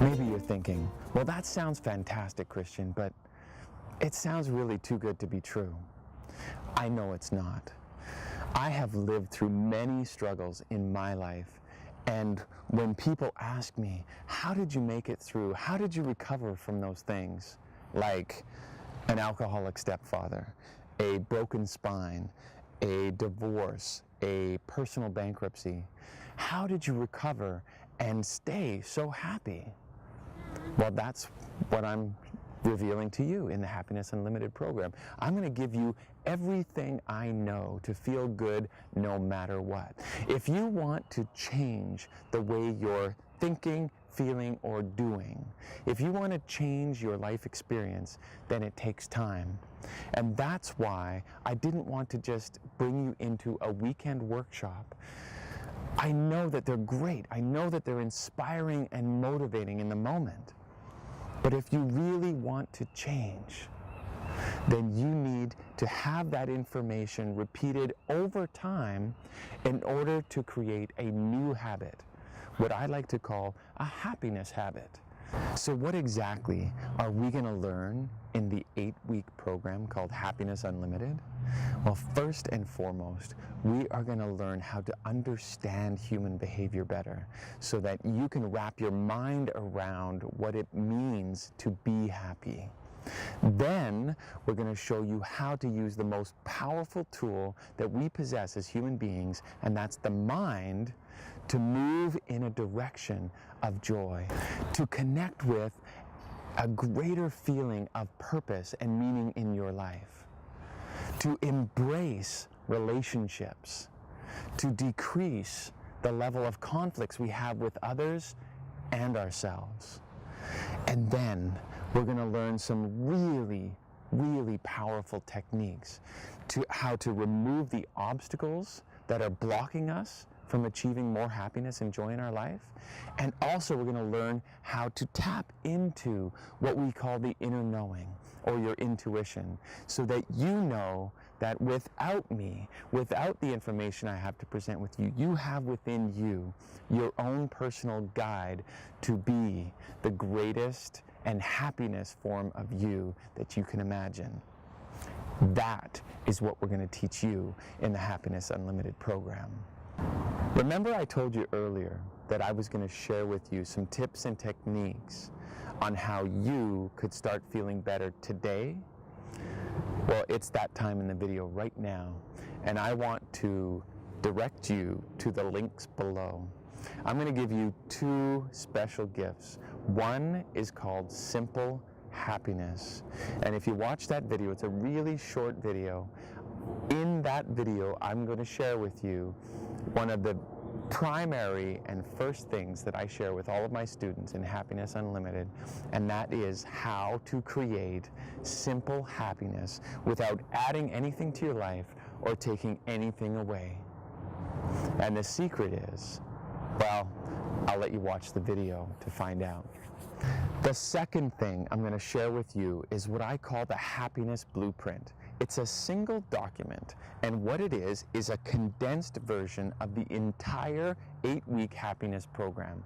Maybe you're thinking, well, that sounds fantastic, Christian, but it sounds really too good to be true. I know it's not. I have lived through many struggles in my life, and when people ask me, how did you make it through? How did you recover from those things? Like an alcoholic stepfather, a broken spine, a divorce, a personal bankruptcy. How did you recover and stay so happy? Well, that's what I'm revealing to you in the Happiness Unlimited program. I'm going to give you everything I know to feel good no matter what. If you want to change the way you're thinking, feeling, or doing, if you want to change your life experience, then it takes time. And that's why I didn't want to just bring you into a weekend workshop. I know that they're great. I know that they're inspiring and motivating in the moment. But if you really want to change, then you need to have that information repeated over time in order to create a new habit, what I like to call a happiness habit. So what exactly are we going to learn in the 8-week program called Happiness Unlimited? Well, first and foremost, we are going to learn how to understand human behavior better so that you can wrap your mind around what it means to be happy. Then we're going to show you how to use the most powerful tool that we possess as human beings, and that's the mind, to move in a direction of joy, to connect with a greater feeling of purpose and meaning in your life, to embrace relationships, to decrease the level of conflicts we have with others and ourselves. And then we're going to learn some really powerful techniques to how to remove the obstacles that are blocking us from achieving more happiness and joy in our life. And also we're going to learn how to tap into what we call the inner knowing, or your intuition, so that you know that without me, without the information I have to present with you, you have within you your own personal guide to be the greatest and happiness form of you that you can imagine. That is what we're going to teach you in the Happiness Unlimited program. Remember, I told you earlier that I was going to share with you some tips and techniques on how you could start feeling better today? Well, it's that time in the video right now, and I want to direct you to the links below. I'm going to give you 2 special gifts. One is called Simple Happiness, and if you watch that video, it's a really short video. In that video, I'm going to share with you one of the primary and first things that I share with all of my students in Happiness Unlimited, and that is how to create simple happiness without adding anything to your life or taking anything away. And the secret is, well, I'll let you watch the video to find out. The second thing I'm going to share with you is what I call the Happiness Blueprint. It's a single document, and what it is a condensed version of the entire 8-week happiness program.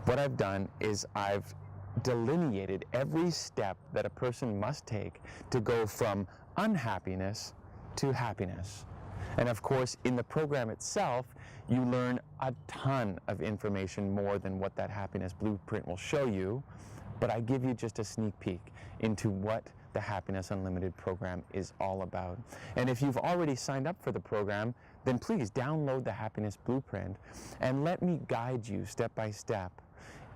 What I've done is I've delineated every step that a person must take to go from unhappiness to happiness. And of course, in the program itself, you learn a ton of information more than what that happiness blueprint will show you, but I give you just a sneak peek into what the Happiness Unlimited program is all about. And if you've already signed up for the program, then please download the Happiness Blueprint and let me guide you step by step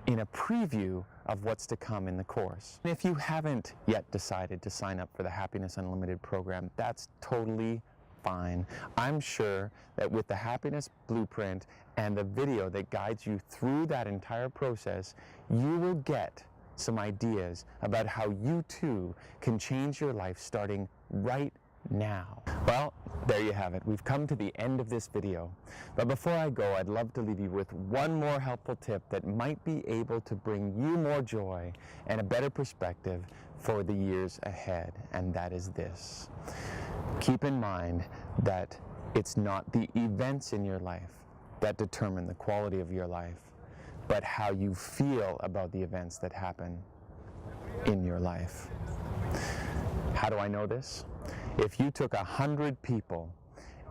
in a preview of what's to come in the course. If you haven't yet decided to sign up for the Happiness Unlimited program, that's totally fine. I'm sure that with the Happiness Blueprint and the video that guides you through that entire process, you will get some ideas about how you too can change your life starting right now. Well, there you have it. We've come to the end of this video. But before I go, I'd love to leave you with one more helpful tip that might be able to bring you more joy and a better perspective for the years ahead, and that is this. Keep in mind that it's not the events in your life that determine the quality of your life, but how you feel about the events that happen in your life. How do I know this? If you took 100 people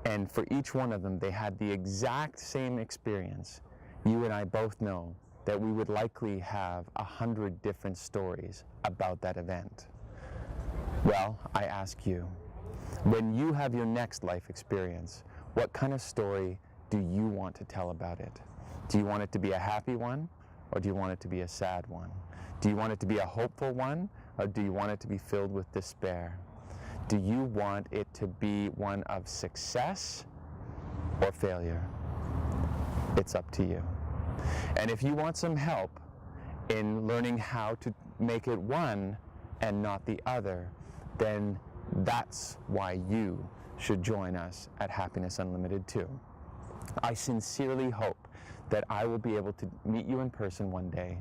and for each one of them they had the exact same experience, you and I both know that we would likely have 100 different stories about that event. Well, I ask you, when you have your next life experience, what kind of story do you want to tell about it? Do you want it to be a happy one, or do you want it to be a sad one? Do you want it to be a hopeful one, or do you want it to be filled with despair? Do you want it to be one of success or failure? It's up to you. And if you want some help in learning how to make it one and not the other, then that's why you should join us at Happiness Unlimited too. I sincerely hope that I will be able to meet you in person one day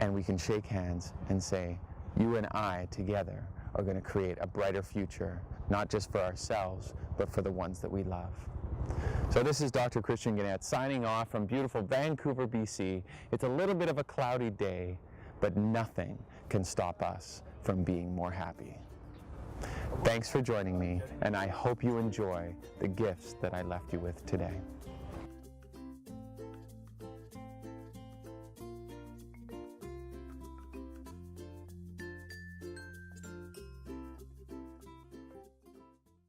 and we can shake hands and say, you and I together are going to create a brighter future, not just for ourselves, but for the ones that we love. So this is Dr. Christian Gannett signing off from beautiful Vancouver, BC. It's a little bit of a cloudy day, but nothing can stop us from being more happy. Thanks for joining me, and I hope you enjoy the gifts that I left you with today.